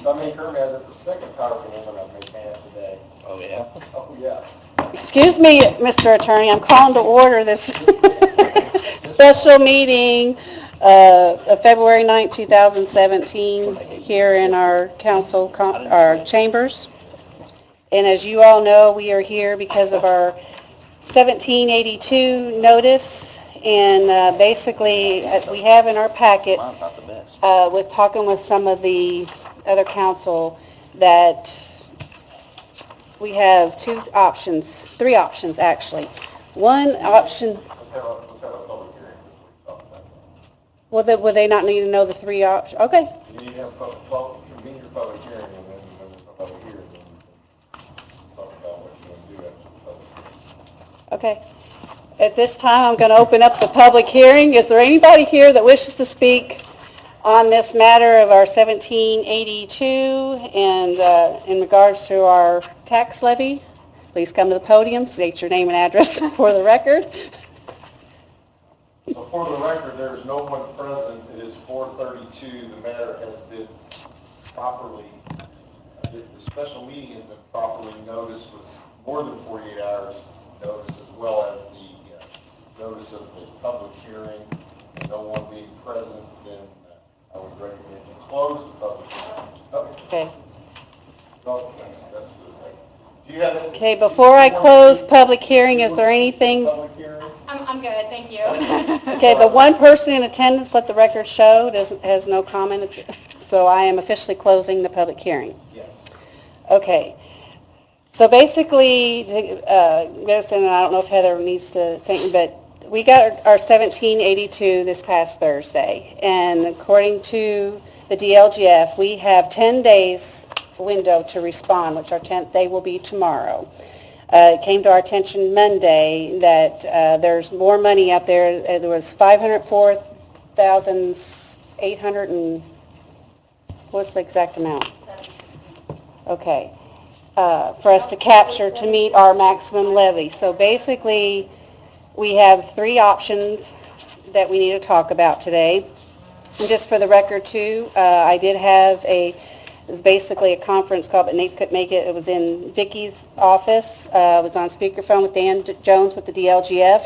Kermit, that's the second power commitment I've made today. Oh, yeah? Oh, yeah. Excuse me, Mr. Attorney, I'm calling to order this special meeting of February 9, 2017, here in our our chambers. And as you all know, we are here because of our 1782 notice, and basically, we have in our packet, Mine's not the best. with talking with some of the other council, that we have three options actually. One option, Let's have a public hearing before we talk about would they not need to know the three options? Okay, that. You need to have convene your public hearing, and then when there's nobody here, then you can talk about what you're going to do after the public hearing. okay. At this time, I'm going to open up the public hearing. Is there anybody here that wishes to speak on this matter of our 1782 and in regards to our tax levy? Please come to the podium, state your name and address for the record. So for the record, there is no one present. It is 4:32. The matter has been properly, the special meeting has been properly noticed with more than 48 hours notice, as well as the notice of the public hearing. And no one being present, then I would recommend you close the public hearing. Okay. No, that's the thing. Do you have any? Okay, before I close public hearing, is there anything? Public hearing? I'm good, thank you. Okay, the one person in attendance, let the record show, has no comment, so I am officially closing the public hearing. Yes. Okay, so basically, Madison, and I don't know if Heather needs to say anything, but we got our 1782 this past Thursday, and according to the DLGF, we have 10 days window to respond, which our 10th day will be tomorrow. It came to our attention Monday that there's more money out there. There was 504,800 and what's the exact amount? Okay, for us to capture to meet our maximum levy. So basically, we have three options that we need to talk about today. And just for the record too, I did have it was basically a conference call, but Nate couldn't make it. It was in Vicky's office. It was on speakerphone with Dan Jones with the DLGF.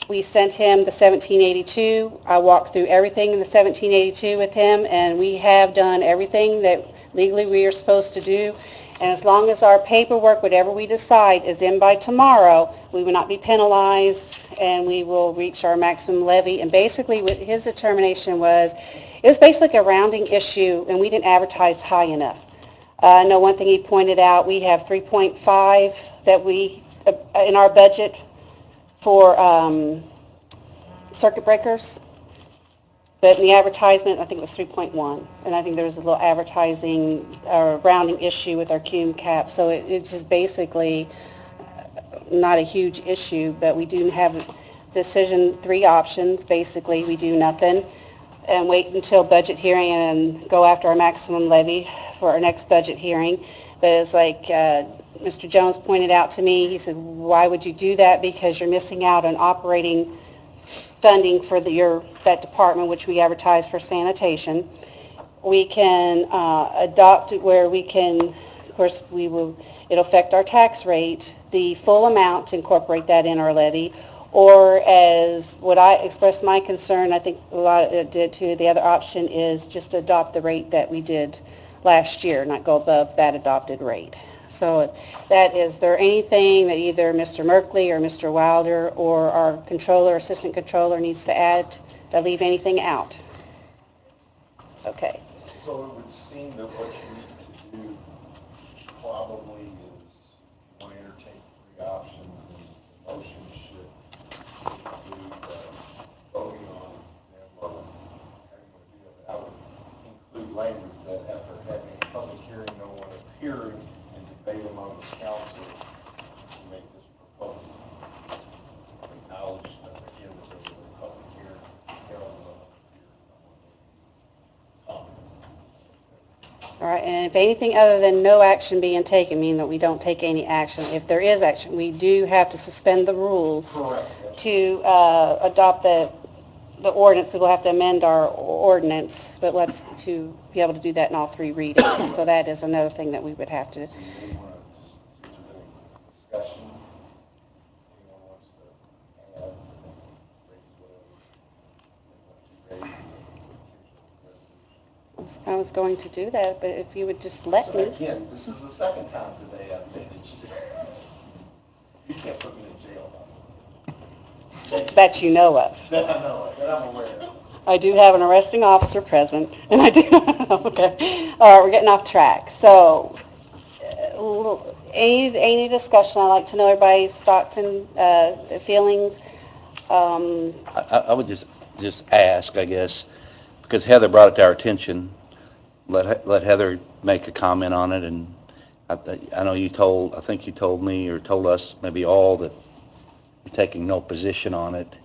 We sent him the 1782. I walked through everything in the 1782 with him, and we have done everything that legally we are supposed to do. And as long as our paperwork, whatever we decide, is in by tomorrow, we will not be penalized, and we will reach our maximum levy. And basically, what his determination was, it was basically a rounding issue, and we didn't advertise high enough. I know one thing he pointed out, we have 3.5 that we, in our budget for circuit breakers, but in the advertisement, I think it was 3.1, and I think there was a little advertising or rounding issue with our cum cap, so it's just basically not a huge issue, but we do have a decision, three options. Basically, we do nothing and wait until budget hearing and go after our maximum levy for our next budget hearing. But it's like Mr. Jones pointed out to me, he said, why would you do that? Because you're missing out on operating funding for that department, which we advertise for sanitation. We can adopt it where we can, of course, it'll affect our tax rate, the full amount, to incorporate that in our levy. Or as what I expressed my concern, I think a lot of it did too, the other option is just adopt the rate that we did last year, not go above that adopted rate. So is there anything that either Mr. Merkley or Mr. Wilder or our controller, assistant controller needs to add, that leave anything out? Okay. So it would seem that what you need to do probably is you want to entertain three options, and the motion should include voting on them or how you want to do that. But I would include language that after having a public hearing, no one appearing and debate among the council to make this proposal. Acknowledge that again that there was a public hearing held All right, and if anything other than no action being taken, meaning that we don't take any action, if there is action, we do have to suspend the rules correct. to adopt the the ordinance, we'll have to amend our ordinance, but let's to be able to do that in all 3 readings. So that is another thing that we would have to. So you may want to just see if there's any discussion, anyone wants to add, raise whatever, I was going to do that, but if you would just let so me. again, this is the second time today I've managed to. You can't put me in jail. That you know of. That I know of, that I'm aware of. I do have an arresting officer present, and I do, okay. All right, we're getting off track. So, any discussion? I'd like to know everybody's thoughts and feelings. I would just ask, I guess, because Heather brought it to our attention, let Heather make a comment on it, and I know I think you told me or told us maybe all that you're taking no position on it.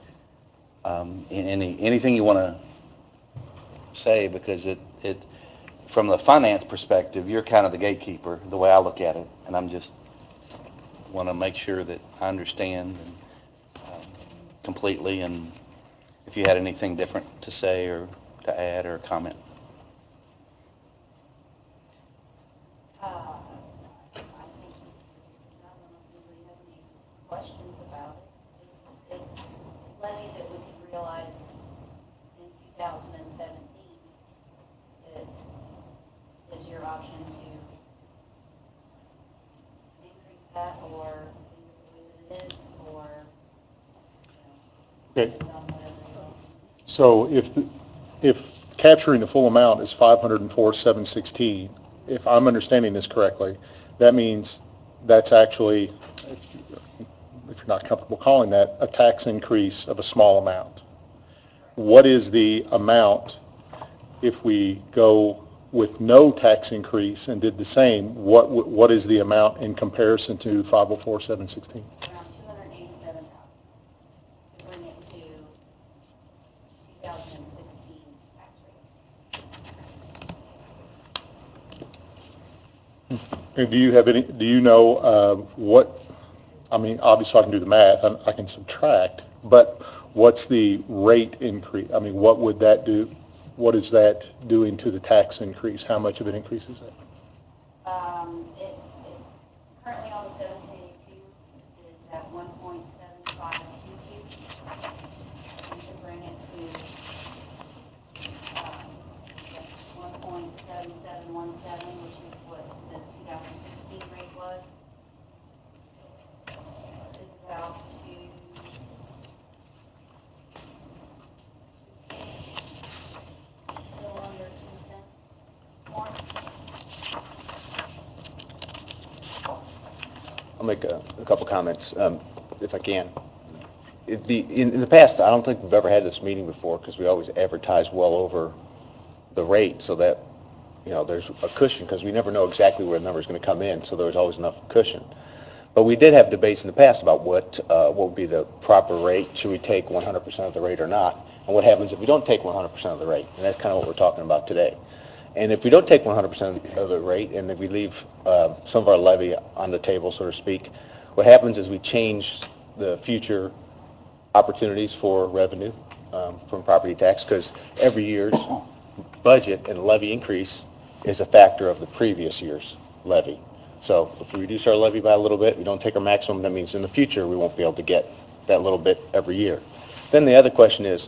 Anything you want to say, because it from the finance perspective, you're kind of the gatekeeper, the way I look at it, and I'm just want to make sure that I understand completely, and if you had anything different to say or to add or comment. I think none of us really have any questions about it. It's levy that we could realize in 2017. It is your option to increase that or leave it the way that it is, or Okay, on whatever you want. so if capturing the full amount is 504,716, if I'm understanding this correctly, that means that's actually, if you're not comfortable calling that, a tax increase of a small amount. What is the amount if we go with no tax increase and did the same? What is the amount in comparison to 504,716? Around 287,000 to bring it to 2016 tax rate. And do you know what, I mean, obviously I can do the math, I can subtract, but what's the rate increase? I mean, what would that do? What is that doing to the tax increase? How much of an increase is that? It is currently on the 1782 is at 1.7522. And to bring it to 1.7717, which is what the 2016 rate was, is about a little under 2 cents more. I'll make a couple comments, if I can. In the past, I don't think we've ever had this meeting before because we always advertise well over the rate so that, there's a cushion because we never know exactly where the number is going to come in, so there's always enough cushion. But we did have debates in the past about what would be the proper rate. Should we take 100% of the rate or not? And what happens if we don't take 100% of the rate? And that's kind of what we're talking about today. And if we don't take 100% of the rate and if we leave some of our levy on the table, so to speak, what happens is we change the future opportunities for revenue from property tax, because every year's budget and levy increase is a factor of the previous year's levy. So if we reduce our levy by a little bit, we don't take our maximum, that means in the future we won't be able to get that little bit every year. Then the other question is,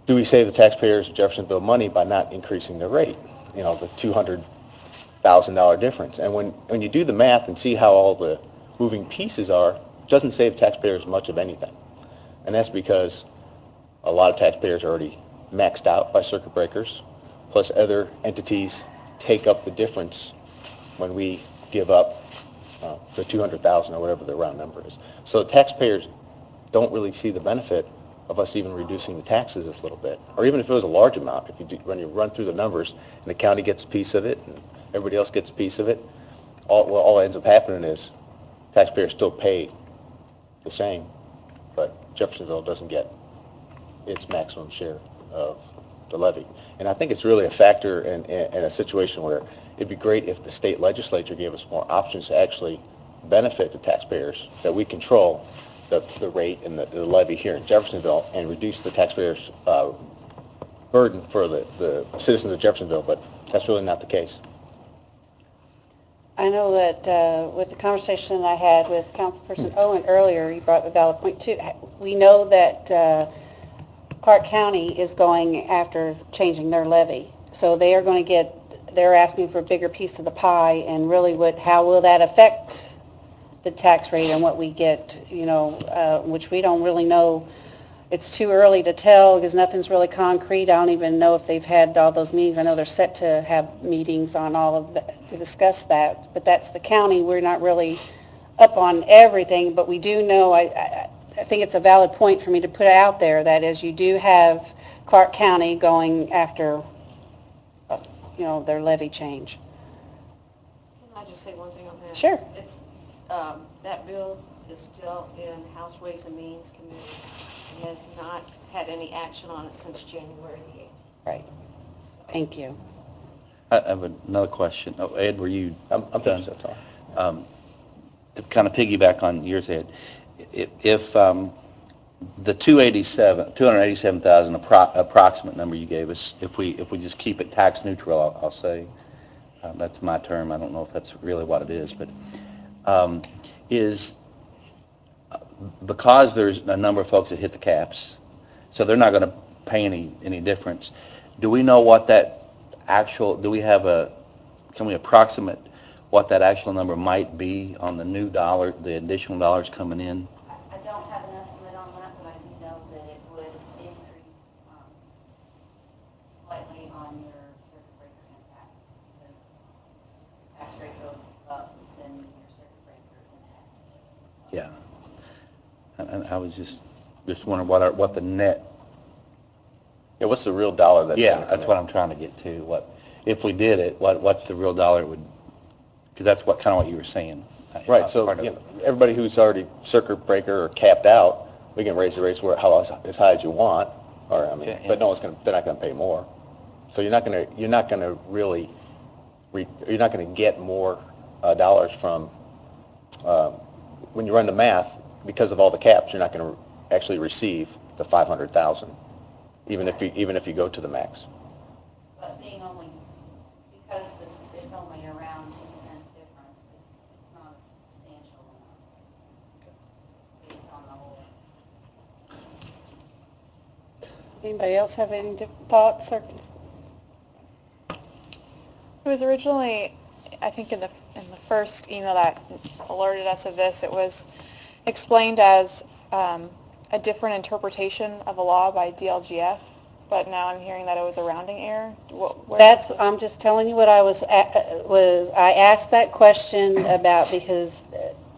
do we save the taxpayers of Jeffersonville money by not increasing the rate? The $200,000 difference. And when you do the math and see how all the moving pieces are, it doesn't save taxpayers much of anything. And that's because a lot of taxpayers are already maxed out by circuit breakers, plus other entities take up the difference when we give up the 200,000 or whatever the round number is. So taxpayers don't really see the benefit of us even reducing the taxes this little bit, or even if it was a large amount. When you run through the numbers and the county gets a piece of it and everybody else gets a piece of it, all that ends up happening is taxpayers still pay the same, but Jeffersonville doesn't get its maximum share of the levy. And I think it's really a factor in a situation where it'd be great if the state legislature gave us more options to actually benefit the taxpayers that we control the rate and the levy here in Jeffersonville and reduce the taxpayers' burden for the citizens of Jeffersonville, but that's really not the case. I know that with the conversation I had with Councilperson Owen earlier, he brought up a valid point too. We know that Clark County is going after changing their levy. So they are going to get, they're asking for a bigger piece of the pie, and really how will that affect the tax rate and what we get, which we don't really know. It's too early to tell because nothing's really concrete. I don't even know if they've had all those meetings. I know they're set to have meetings on all of that to discuss that, but that's the county. We're not really up on everything, but we do know, I think it's a valid point for me to put out there, that is, you do have Clark County going after, their levy change. Can I just say one thing on that? Sure. It's, that bill is still in House Ways and Means Committee and has not had any action on it since January the 18th. Right. Thank you. I have another question. Oh, Ed, were you I'm done? so sorry. To kind of piggyback on yours, Ed, if the 287,000 approximate number you gave us, if we just keep it tax neutral, I'll say, that's my term. I don't know if that's really what it is, but is because there's a number of folks that hit the caps, so they're not going to pay any difference. Do we know what that actual? Can we approximate what that actual number might be on the new dollar, the additional dollars coming in? I don't have an estimate on that, but I do know that it would increase slightly on your circuit breaker impact, because the tax rate goes up, then your circuit breaker impact. Yeah. And I was just wondering what the net. Yeah, what's the real dollar that's Yeah, gonna that's come what in? I'm trying to get to. If we did it, what's the real dollar would? Because that's kind of what you were saying. Right, so everybody who's already circuit breaker or capped out, we can raise the rates as high as you want, or but they're not going to pay more. So you're not going to get more dollars from when you run the math, because of all the caps. You're not going to actually receive the 500,000, even if you go to the max. But because this is only around 2-cent difference, it's not a substantial amount based on the whole. Anybody else have any thoughts or? It was originally, I think in the first email that alerted us of this, it was explained as a different interpretation of a law by DLGF, but now I'm hearing that it was a rounding error. I'm just telling you what I I asked that question about, because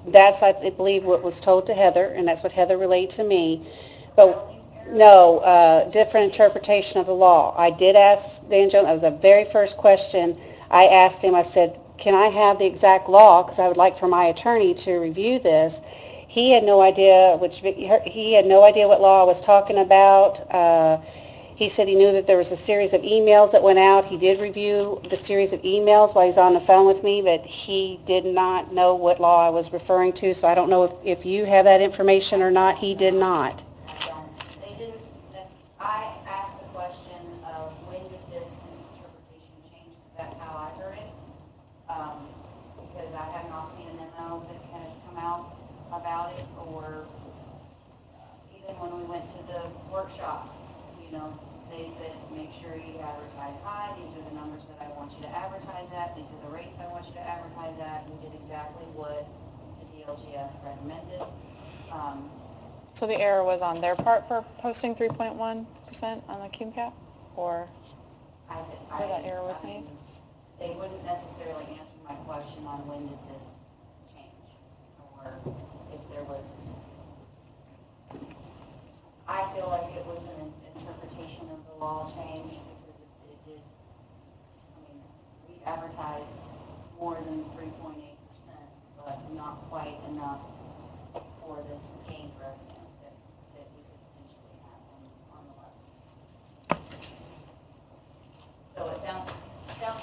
that's, I believe, what was told to Heather, and that's what Heather relayed to me. But no, different interpretation of the law. I did ask Dan Jones, that was the very first question I asked him. I said, can I have the exact law, because I would like for my attorney to review this. He had no idea what law I was talking about. He said he knew that there was a series of emails that went out. He did review the series of emails while he's on the phone with me, but he did not know what law I was referring to. So I don't know if you have that information or not. He did not. I asked the question of when did this interpretation change, because that's how I heard it. Because I have not seen a memo that has come out about it, or even when we went to the workshops, they said, make sure you advertise high. These are the numbers that I want you to advertise at. These are the rates I want you to advertise at. We did exactly what the DLGF recommended. So the error was on their part for posting 3.1% on the cum cap, or where that error was made? They wouldn't necessarily answer my question on when did this change, or if there was. I feel like it was an interpretation of the law change, because it did. We advertised more than 3.8%, but not quite enough for this gain revenue that we could potentially have on the levy. So it sounds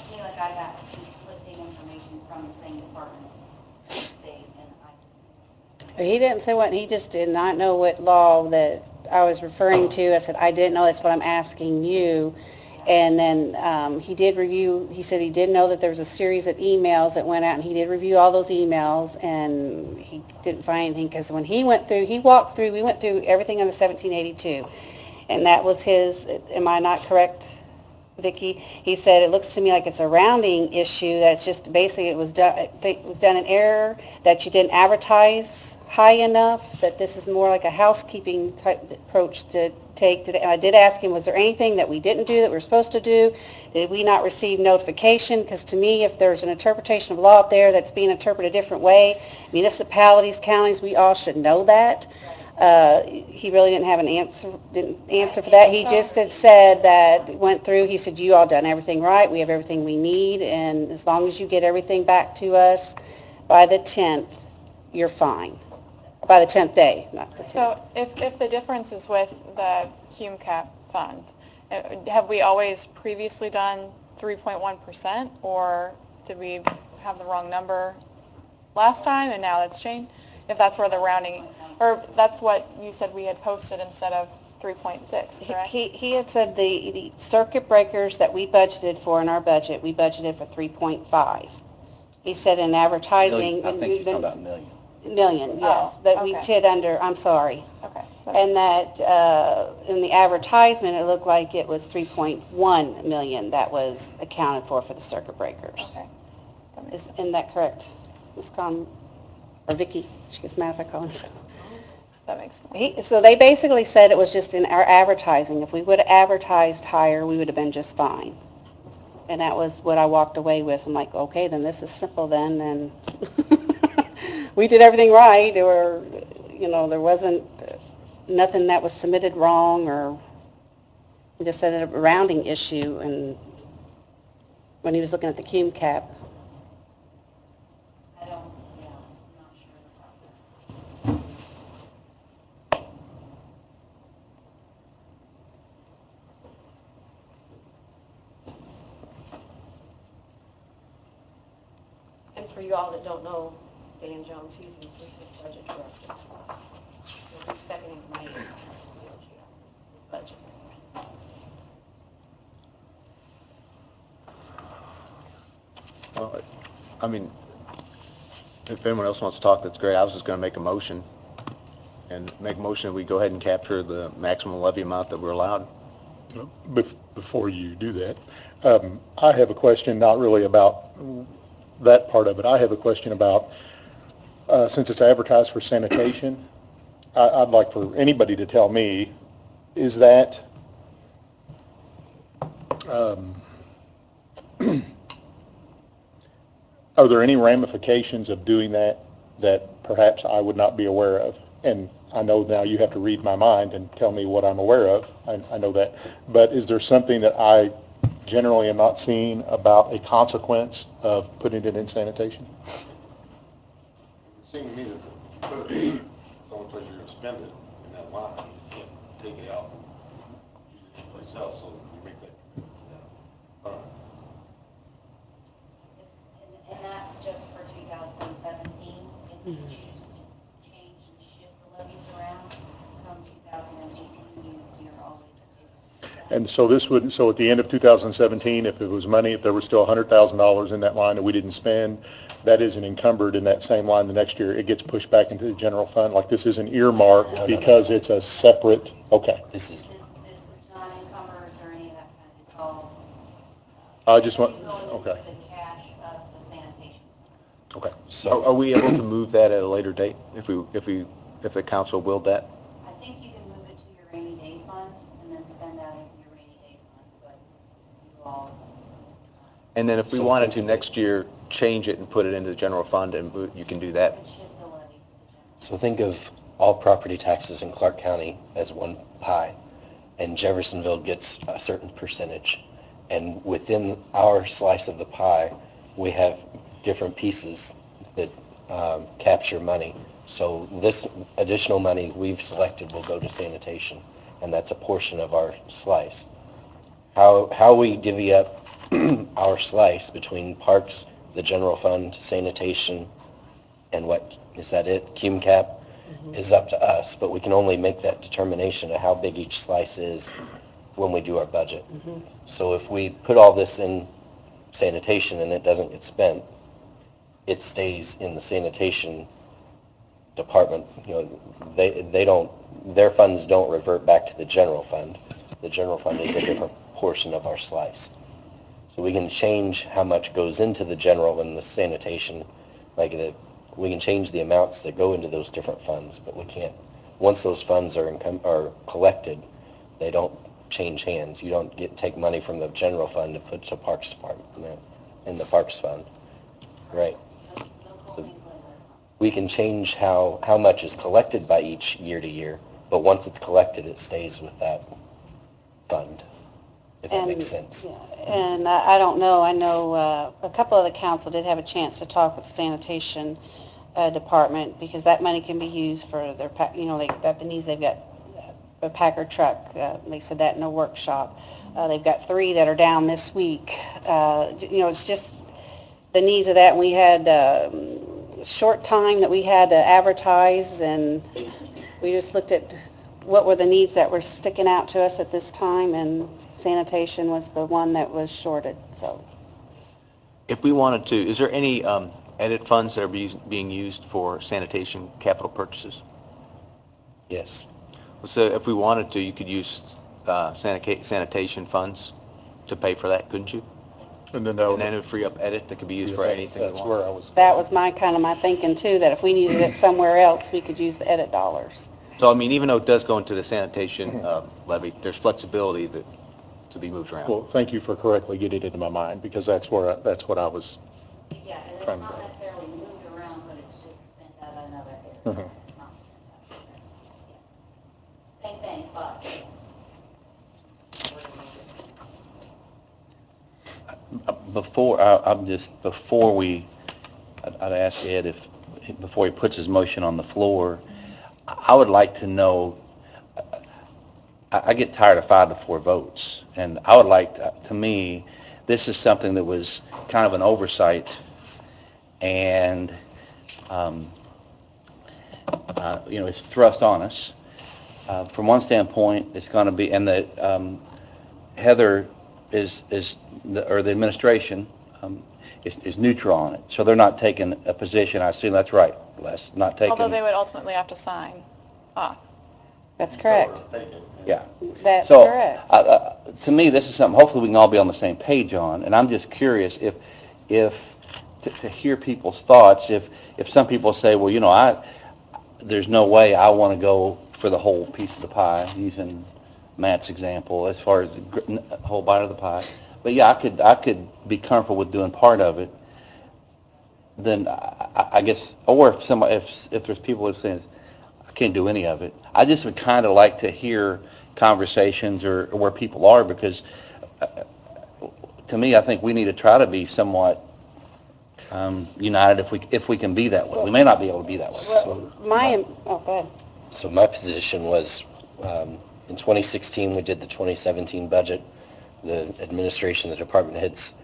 to me like I got conflicting information from the same department of the state, and He didn't say what, he just did not know what law that I was referring to. I said, I didn't know, that's what I'm asking you. And then he did review, he said he did know that there was a series of emails that went out, and he did review all those emails, and he didn't find anything, because when he went through, we went through everything in the 1782, and that was his, am I not correct, Vicki? He said, it looks to me like it's a rounding issue, that's just basically it was done in error, that you didn't advertise high enough, that this is more like a housekeeping type approach to take today. And I did ask him, was there anything that we didn't do that we were supposed to do? Did we not receive notification? Because to me, if there's an interpretation of law out there that's being interpreted a different way, municipalities, counties, we all should know that. He really didn't have an answer, for that. He just had said that, went through, he said, you all done everything right, we have everything we need, and as long as you get everything back to us by the 10th, you're fine. By the 10th day, not the 10th. So if the difference is with the cum cap fund, have we always previously done 3.1%, or did we have the wrong number last time and now that's changed? If that's where the rounding, or that's what you said we had posted instead of 3.6, correct? He had said the circuit breakers that we budgeted for in our budget, we budgeted for 3.5. He said in advertising. I think she's talking about million. Million, yes, that we okay. did under, I'm sorry. Okay. And that in the advertisement, it looked like it was 3.1 million that was accounted for the circuit breakers. Okay. Isn't that correct, Ms. Con, or Vicki? She gets mad if I call her. That makes sense. So they basically said it was just in our advertising. If we would have advertised higher, we would have been just fine. And that was what I walked away with. I'm like, okay, then this is simple then, and we did everything right. There wasn't nothing that was submitted wrong, or we just said a rounding issue. And when he was looking at the cum cap, I'm not sure about that. And for you all that don't know, Dan Jones, he's the assistant budget director. So he's seconding my budgets. I mean, if anyone else wants to talk, that's great. I was just going to make a motion, and make a motion that we go ahead and capture the maximum levy amount that we're allowed. Before you do that, I have a question, not really about that part of it. I have a question about, since it's advertised for sanitation, I'd like for anybody to tell me, is that, are there any ramifications of doing that perhaps I would not be aware of? And I know now you have to read my mind and tell me what I'm aware of. I know that. But is there something that I generally am not seeing about a consequence of putting it in sanitation? It seemed to me that if you put it, it's the only place you're going to spend it in that line. You can't take it out and use it anyplace else, so you make that commitment. And that's just for 2017. If you choose to change and shift the levies around, come 2018, you're always able. And so so at the end of 2017, if it was money, if there was still $100,000 in that line that we didn't spend, that isn't encumbered in that same line the next year. It gets pushed back into the general fund, like this isn't earmarked because it's a separate, okay. This is, This is not encumbrance or any of that kind of, it's all. I just want, going into okay, the cash of the sanitation. okay. Are we able to move that at a later date if the council willed that? I think you can move it to your rainy day fund and then spend out of your rainy day fund, but you all. And then if we wanted to next year change it and put it into the general fund, and you can do that. Shift the levy to the general. So think of all property taxes in Clark County as one pie, and Jeffersonville gets a certain percentage. And within our slice of the pie, we have different pieces that capture money. So this additional money we've selected will go to sanitation, and that's a portion of our slice. How we divvy up our slice between parks, the general fund, sanitation, and what, is that it, cum cap? is up to us, but we can only make that determination of how big each slice is when we do our budget. So if we put all this in sanitation and it doesn't get spent, it stays in the sanitation department. They don't, their funds don't revert back to the general fund. The general fund is a different portion of our slice. So we can change how much goes into the general and the sanitation, we can change the amounts that go into those different funds, but we can't, once those funds are collected, they don't change hands. You don't take money from the general fund to put to Parks Department in the Parks Fund. Right. So we can change how much is collected by each year to year, but once it's collected, it stays with that fund, if that makes sense. And I don't know, I know a couple of the council did have a chance to talk with the sanitation department, because that money can be used for their, they've got the needs, they've got a Packer truck, they said that in a workshop. They've got 3 that are down this week. It's just the needs of that, and we had short time that we had to advertise, and we just looked at what were the needs that were sticking out to us at this time, and sanitation was the one that was shorted. So If we wanted to, is there any edit funds that are being used for sanitation capital purchases? Yes. So if we wanted to, you could use sanitation funds to pay for that, couldn't you? And then And then it would free up edit that could be used for anything you That's want. where I was. that was my thinking too, that if we needed it somewhere else, we could use the edit dollars. So, I mean, even though it does go into the sanitation levy, there's flexibility to be moved around. Well, thank you for correctly getting it into my mind, because that's what I was. Yeah, and it's Trying not to- necessarily moved around, but it's just spent out of another area. Mhm. Not spent out. Yeah. Same thing, but. I'd ask Ed before he puts his motion on the floor, I would like to know, I get tired of 5 to 4 votes, and I would like, to me, this is something that was kind of an oversight, and, it's thrust on us. From one standpoint, it's going to be, and that Heather or the administration is neutral on it, so they're not taking a position. I assume that's right, Les, not taking. Although they would ultimately have to sign off. That's correct. Yeah. That's So, correct. to me, this is something hopefully we can all be on the same page on, and I'm just curious if to hear people's thoughts, if some people say, well, there's no way I want to go for the whole piece of the pie, using Matt's example, as far as the whole bite of the pie. But yeah, I could be comfortable with doing part of it. Then I guess, or if there's people that say I can't do any of it, I just would kind of like to hear conversations or where people are, because to me, I think we need to try to be somewhat united if we can be that way. We may not be able to be that way. Go ahead. So my position was, in 2016, we did the 2017 budget. The administration, the department heads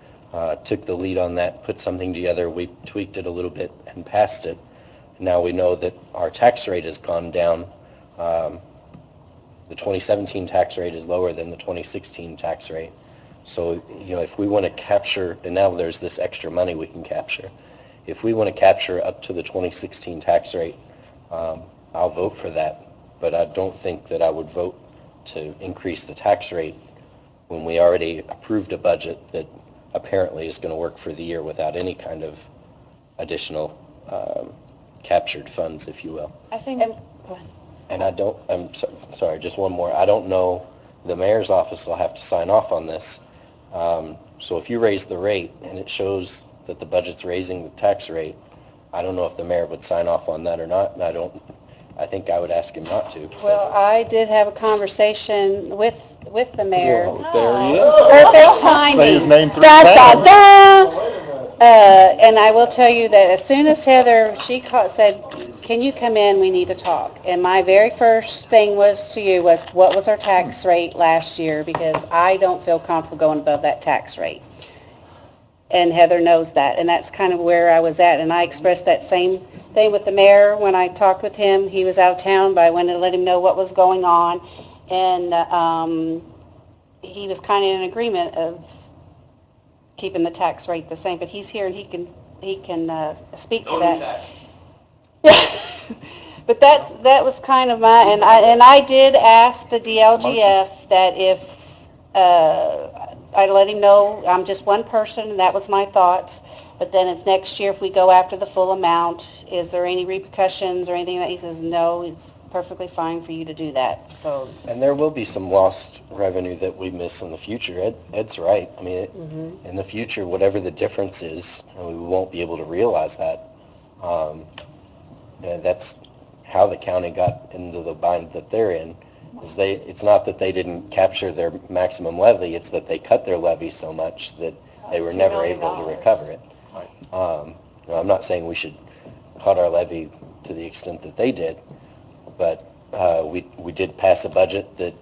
took the lead on that, put something together. We tweaked it a little bit and passed it. Now we know that our tax rate has gone down. The 2017 tax rate is lower than the 2016 tax rate. So, if we want to capture, and now there's this extra money we can capture. If we want to capture up to the 2016 tax rate, I'll vote for that. But I don't think that I would vote to increase the tax rate when we already approved a budget that apparently is going to work for the year without any kind of additional captured funds, if you will. I think, Go ahead. And I'm sorry, just one more. I don't know, the mayor's office will have to sign off on this. So if you raise the rate and it shows that the budget's raising the tax rate, I don't know if the mayor would sign off on that or not, and I think I would ask him not to. Well, I did have a conversation with the mayor. There he is. Perfect timing. Say his name 3 Da, times. da, da. And I will tell you that as soon as Heather, said, can you come in, we need to talk. And my very first thing was to you was, what was our tax rate last year? Because I don't feel comfortable going above that tax rate. And Heather knows that, and that's kind of where I was at. And I expressed that same thing with the mayor. When I talked with him, he was out of town, but I wanted to let him know what was going on. And he was kind of in agreement of keeping the tax rate the same, but he's here and he can speak to that. But that was kind of my, and I did ask the DLGF that if, I let him know I'm just one person, and that was my thoughts, but then if next year, if we go after the full amount, is there any repercussions or anything that he says, no, it's perfectly fine for you to do that, so. And there will be some lost revenue that we miss in the future. Ed's right. I mean, in the future, whatever the difference is, we won't be able to realize that. And that's how the county got into the bind that they're in. It's not that they didn't capture their maximum levy, it's that they cut their levy so much that they were never able to recover it. I'm not saying we should cut our levy to the extent that they did, but we did pass a budget that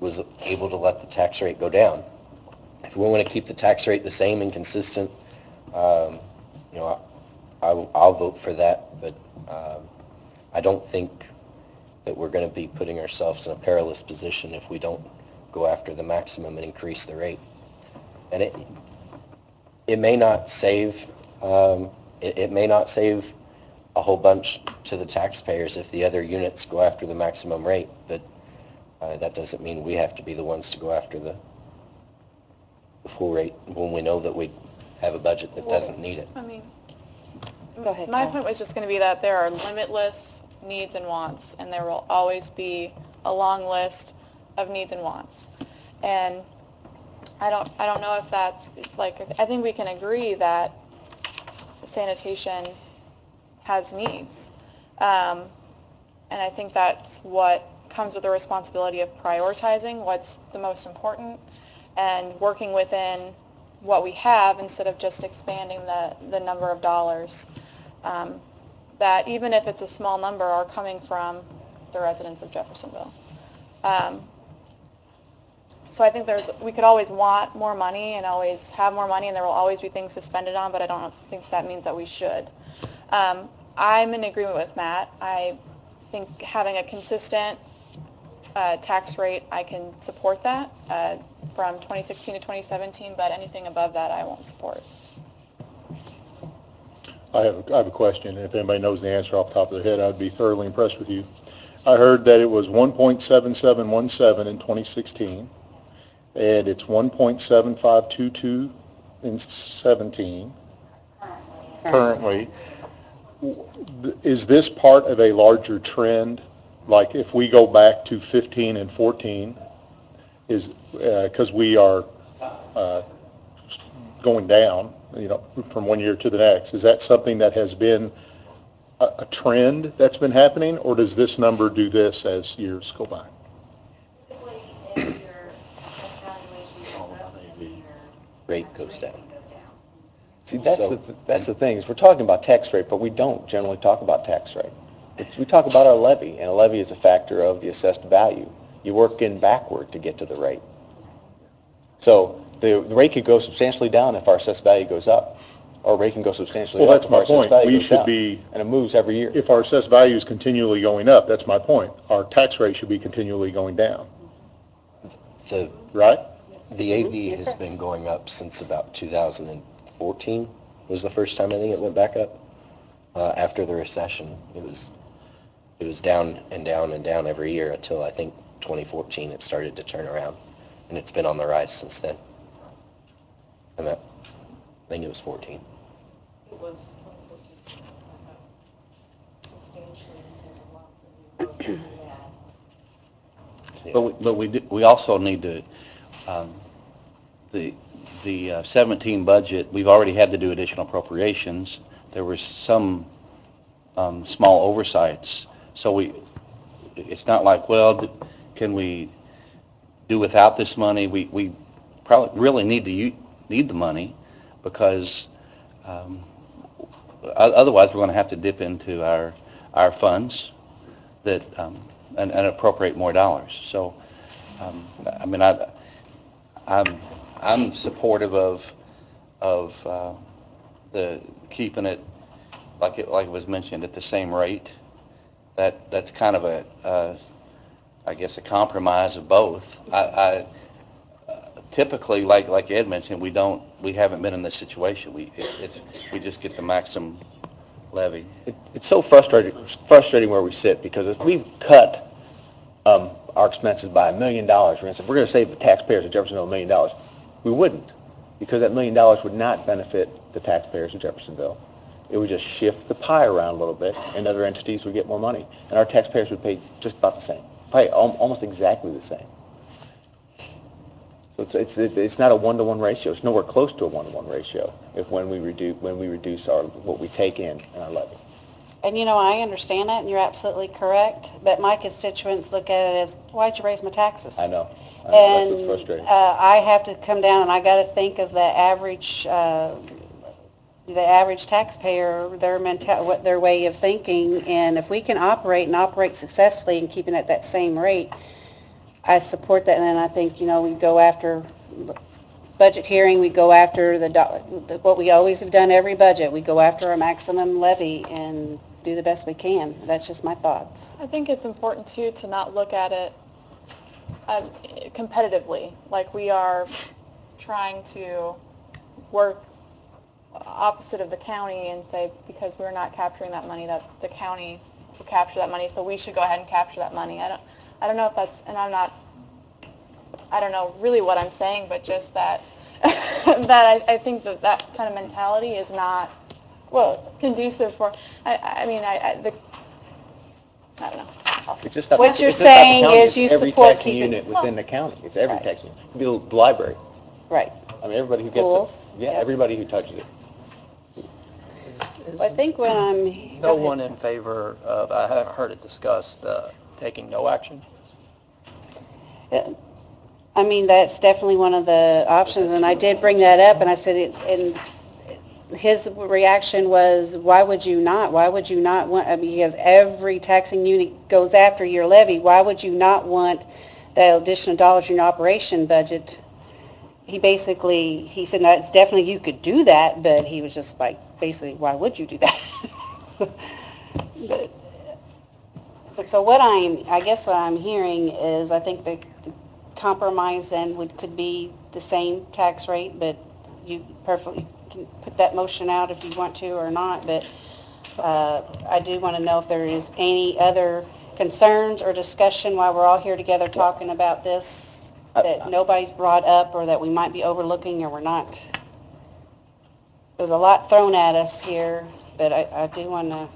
was able to let the tax rate go down. If we want to keep the tax rate the same and consistent, I'll vote for that, but I don't think that we're going to be putting ourselves in a perilous position if we don't go after the maximum and increase the rate. And it may not save it may not save a whole bunch to the taxpayers if the other units go after the maximum rate, but that doesn't mean we have to be the ones to go after the full rate when we know that we have a budget that doesn't need it. I mean, Go ahead, my Cal. point was just going to be that there are limitless needs and wants, and there will always be a long list of needs and wants. And I don't know if that's, like, I think we can agree that sanitation has needs. And I think that's what comes with the responsibility of prioritizing what's the most important and working within what we have instead of just expanding the number of dollars that, even if it's a small number, are coming from the residents of Jeffersonville. So I think we could always want more money and always have more money, and there will always be things to spend it on, but I don't think that means that we should. I'm in agreement with Matt. I think having a consistent tax rate, I can support that from 2016 to 2017, but anything above that I won't support. I have a question. If anybody knows the answer off the top of their head, I'd be thoroughly impressed with you. I heard that it was 1.7717 in 2016, and it's 1.7522 in 17. Currently. Is this part of a larger trend? Like if we go back to 15 and 14, is because we are going down, from one year to the next. Is that something that has been a trend that's been happening, or does this number do this as years go by? Typically, if your valuation goes up, then your Rate goes down. See, that's the thing, is we're talking about tax rate, but we don't generally talk about tax rate. We talk about our levy, and a levy is a factor of the assessed value. You work in backward to get to the rate. So the rate could go substantially down if our assessed value goes up, or rate can go substantially up if our assessed value goes down. And it moves every year. If our assessed value is continually going up, that's my point. Our tax rate should be continually going down, right? The AV has been going up since about 2014 was the first time I think it went back up. After the recession, it was down and down and down every year until I think 2014 it started to turn around, and it's been on the rise since then. And I think it was 14. It was substantially because of a lot of the we had. But we also need to, the 17 budget, we've already had to do additional appropriations. There were some small oversights. So it's not like, well, can we do without this money? We probably really need the money, because otherwise we're going to have to dip into our funds that and appropriate more dollars. So I mean, I'm supportive of the keeping it like it was mentioned, at the same rate. That's kind of I guess, a compromise of both. Typically, like Ed mentioned, we haven't been in this situation. We just get the maximum levy. It's so frustrating where we sit, because if we cut our expenses by $1 million, for instance, we're going to save the taxpayers of Jeffersonville $1 million. We wouldn't, because that $1 million would not benefit the taxpayers of Jeffersonville. It would just shift the pie around a little bit, and other entities would get more money, and our taxpayers would pay just about the same, probably almost exactly the same. So it's not a 1-to-1 ratio. It's nowhere close to a 1-to-1 ratio when we reduce what we take in our levy. And I understand that, and you're absolutely correct, but my constituents look at it as, why'd you raise my taxes? I know. And That's what's frustrating. I have to come down and I got to think of the average taxpayer, their way of thinking, and if we can operate successfully and keeping it at that same rate, I support that. And then I think, we go after budget hearing, we go after what we always have done every budget. We go after our maximum levy and do the best we can. That's just my thoughts. I think it's important, too, to not look at it as competitively, like we are trying to work opposite of the county and say, because we're not capturing that money, that the county will capture that money, so we should go ahead and capture that money. I don't know if that's, and I don't know really what I'm saying, but just that I think that kind of mentality is not conducive for. I don't know. It's just not, What you're it's just not the saying county, is you it's every support taxing keeping- unit within the county. It's every Right. taxing unit. It could be the library. Right. I mean, everybody who Schools. gets it. Yeah, Yep. everybody who touches it. I think when I'm... No one in favor of, I haven't heard it discussed, taking no action? I mean, that's definitely one of the options, and I did bring that up, and I said, and his reaction was, why would you not? Why would you not want, because every taxing unit goes after your levy, why would you not want the additional dollars in your operation budget? He said, no, it's definitely, you could do that, but he was just like, basically, why would you do that? But so I guess what I'm hearing is, I think the compromise then could be the same tax rate, but you perfectly can put that motion out if you want to or not, but I do want to know if there is any other concerns or discussion while we're all here together talking about this that nobody's brought up or that we might be overlooking or we're not. There's a lot thrown at us here, but I do want to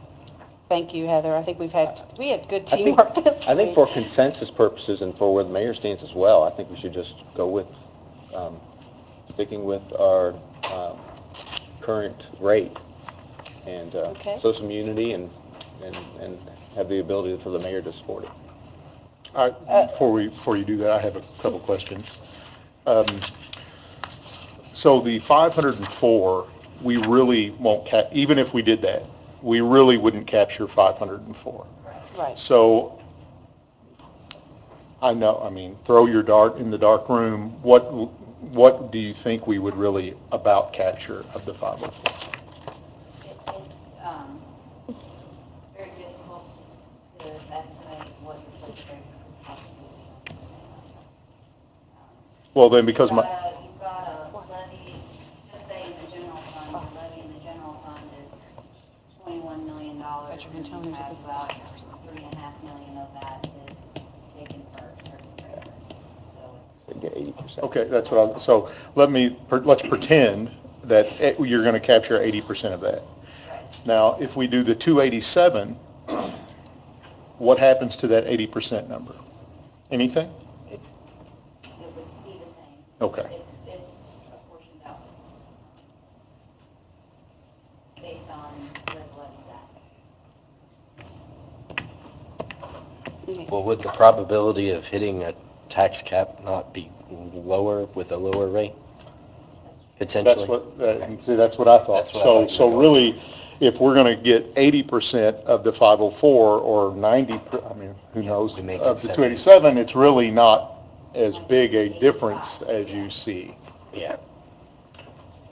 thank you, Heather. I think we had good teamwork this week. I think for consensus purposes and for where the mayor stands as well, I think we should just go with sticking with our current rate and show some unity and have the ability for the mayor to support it. Before you do that, I have a couple questions. So the 504, we really won't even if we did that, we really wouldn't capture 504. Right. So I know, I mean, throw your dart in the dark room. What do you think we would really about capture of the 504? It's very difficult to estimate what the legislature could possibly do. Well, then, because You've got a levy, just say in the general fund, the levy in the general fund is $21 million. And you have about $3.5 million of that is taken for circuit breaker. So it's... Get 80%. Okay, that's what so let's pretend that you're going to capture 80% of that. Now, if we do the 287, what happens to that 80% number? Anything? It would be the same. Okay. It's apportioned out based on where the levy's at. Well, would the probability of hitting a tax cap not be lower with a lower rate? Potentially? That's what I thought. That's what I thought you were So going. really, if we're going to get 80% of the 504 or 90, I mean, who knows, we make it of the 70. 287, it's really not as big a difference as you see. Yeah.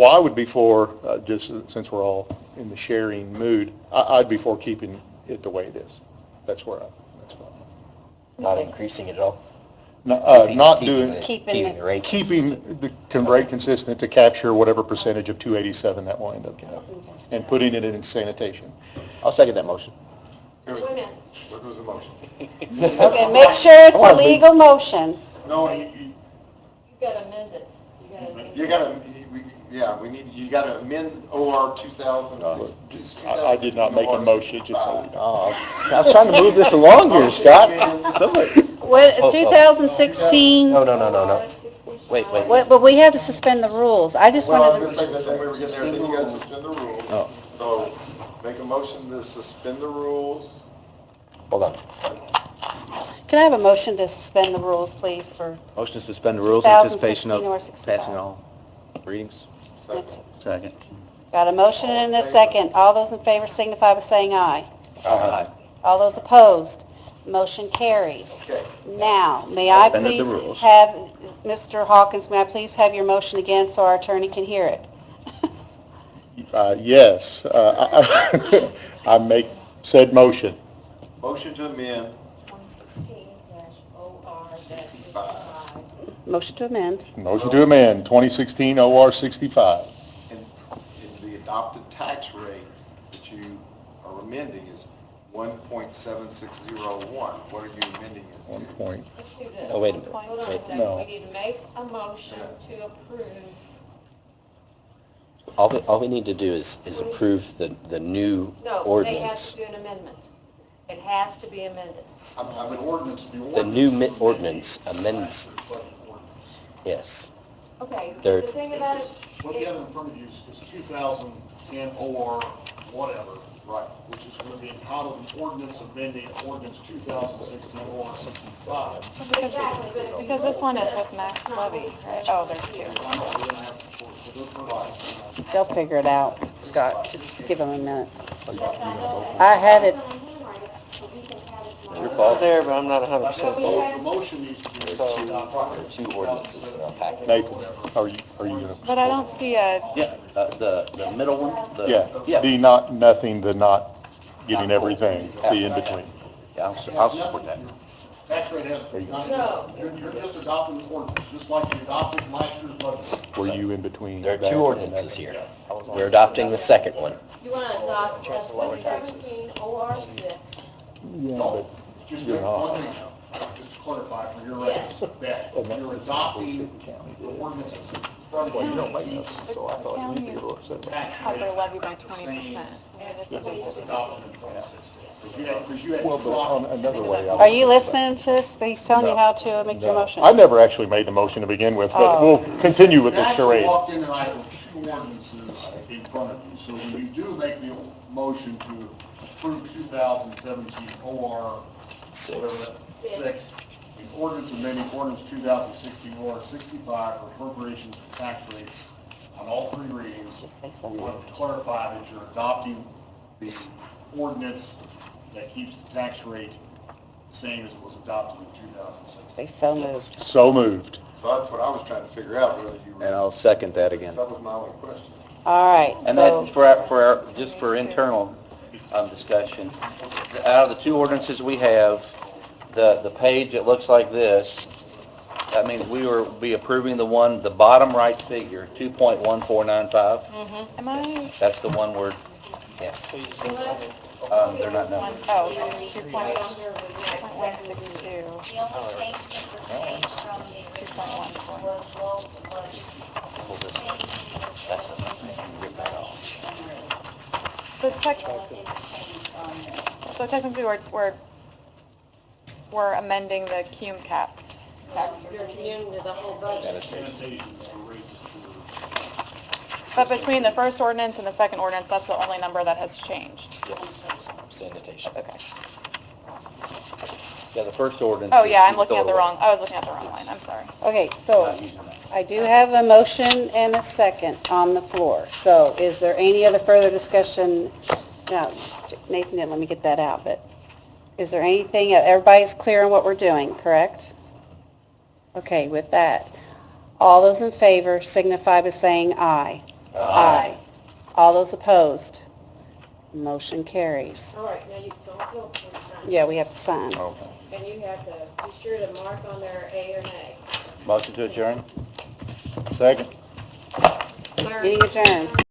Well, I would be for, just since we're all in the sharing mood, I'd be for keeping it the way it is. That's where Not increasing it at all? not Keeping doing, the- Keeping Keeping it- the rate consistent. keeping the rate consistent to capture whatever percentage of 287 that will end up getting, and putting it in sanitation. I'll second that motion. Wait a minute. What was the motion? Okay, make sure it's a legal motion. No, You gotta amend it. you gotta, you gotta amend OR 2006. I did not make a motion, just so you know. Oh, I was trying to move this along here, Scott. Somebody. What, 2016, No. Wait. but we have to suspend the rules. I just Well, I wanted was to, gonna say that then we were getting there, then you guys suspend the rules. Oh. So, make a motion to suspend the rules. Hold on. can I have a motion to suspend the rules, please, for Motion to suspend the rules in anticipation 2016 or of 65. passing all readings. next? Second. Got a motion and a second. All those in favor signify by saying aye. Aye. All those opposed, motion carries. Okay. Now, may I Suspended the please rules. have, Mr. Hawkins, may I please have your motion again so our attorney can hear it? Yes, I make said motion. Motion to amend 2016-OR-65. Motion to amend. Motion to amend 2016 OR 65. and the adopted tax rate that you are amending is 1.7601. What are you amending it to? 1 point. Let's do this. Oh, wait a minute. Hold on a Wait. second. No. We need to make a motion to approve. All we need to do is approve the new No, they have ordinance. to do an amendment. It has to be amended. I'm an ordinance, The new ordinance amends, yes. Okay, There- the thing about it, What you have in front of you is 2010 OR whatever, Right. which is going to be entitled an ordinance amending ordinance 2016 OR 65. exactly, but Because this one is with max levy, right? Oh, there's two. I know, we're going to have to, so those provide. They'll figure it out, Scott. Just give them a minute. I had it, Your fault there, but I'm not 100%. The motion needs to be There are two ordinances in our packet. Nathan, are you gonna? But I don't see a, Yeah, the middle one? Yeah, the nothing, the not getting everything, the in between. Yeah, I'll support that. Tax rate has, No. you're just adopting the ordinance, just like you adopted last year's budget. Were you in between? There are that two and ordinances that? here. We're adopting the second one. you want to adopt 2017 OR-6. Yeah, but Just You're not. one thing, just to clarify for your records, that you're adopting the ordinances from the well, you don't make those, so I thought you'd be a little upset. tax cut rate. their levy by 20%. That was adopted in 2016. Because you had Well, two but on options. another way, are you listening to this? He's telling you how to make your No. motion. I never actually made the motion to begin with, but Oh. we'll continue with You the actually charade. walked in tonight with two ordinances in front of you. So when you do make the motion to approve 2017 OR Six. 6, the ordinance amending ordinance 2016 OR 65 for appropriations and tax rates on all three readings. Just say We something. want to clarify that you're adopting the ordinance that keeps the tax rate the same as it was adopted in 2006. They so moved. So moved. So that's what I was trying to figure out, whether you were. And I'll second that again. That was my only question. All right, And so, that, just for internal discussion, out of the two ordinances we have, the page that looks like this, that means we will be approving the one, the bottom right figure, 2.1495. Am I, That's the one where, Yes. they're not numbered. oh, The only 2.162. change that was made from the original was That's what rip that off. So technically, we're amending the cum cap tax You're rate. communing to the whole budget. Sanitation's the rate But between the first ordinance and the second ordinance, that's the only number that has changed. Yes. Sanitation. Okay. Yeah, the first ordinance. Oh, yeah, I'm is looking at the total. wrong, I was looking at the wrong line, I'm sorry. okay, so I do have a motion and a second on the floor. So is there any other further discussion? Now, Nathan didn't let me get that out, but is there anything, everybody's clear on what we're doing, correct? Okay, with that, all those in favor signify by saying aye. Aye. All those opposed? Motion carries. All right, now you don't vote for the sign. Yeah, we have to sign. Okay. And you have to be sure to mark on there A or nay. Motion to adjourn? Second? Meeting adjourned.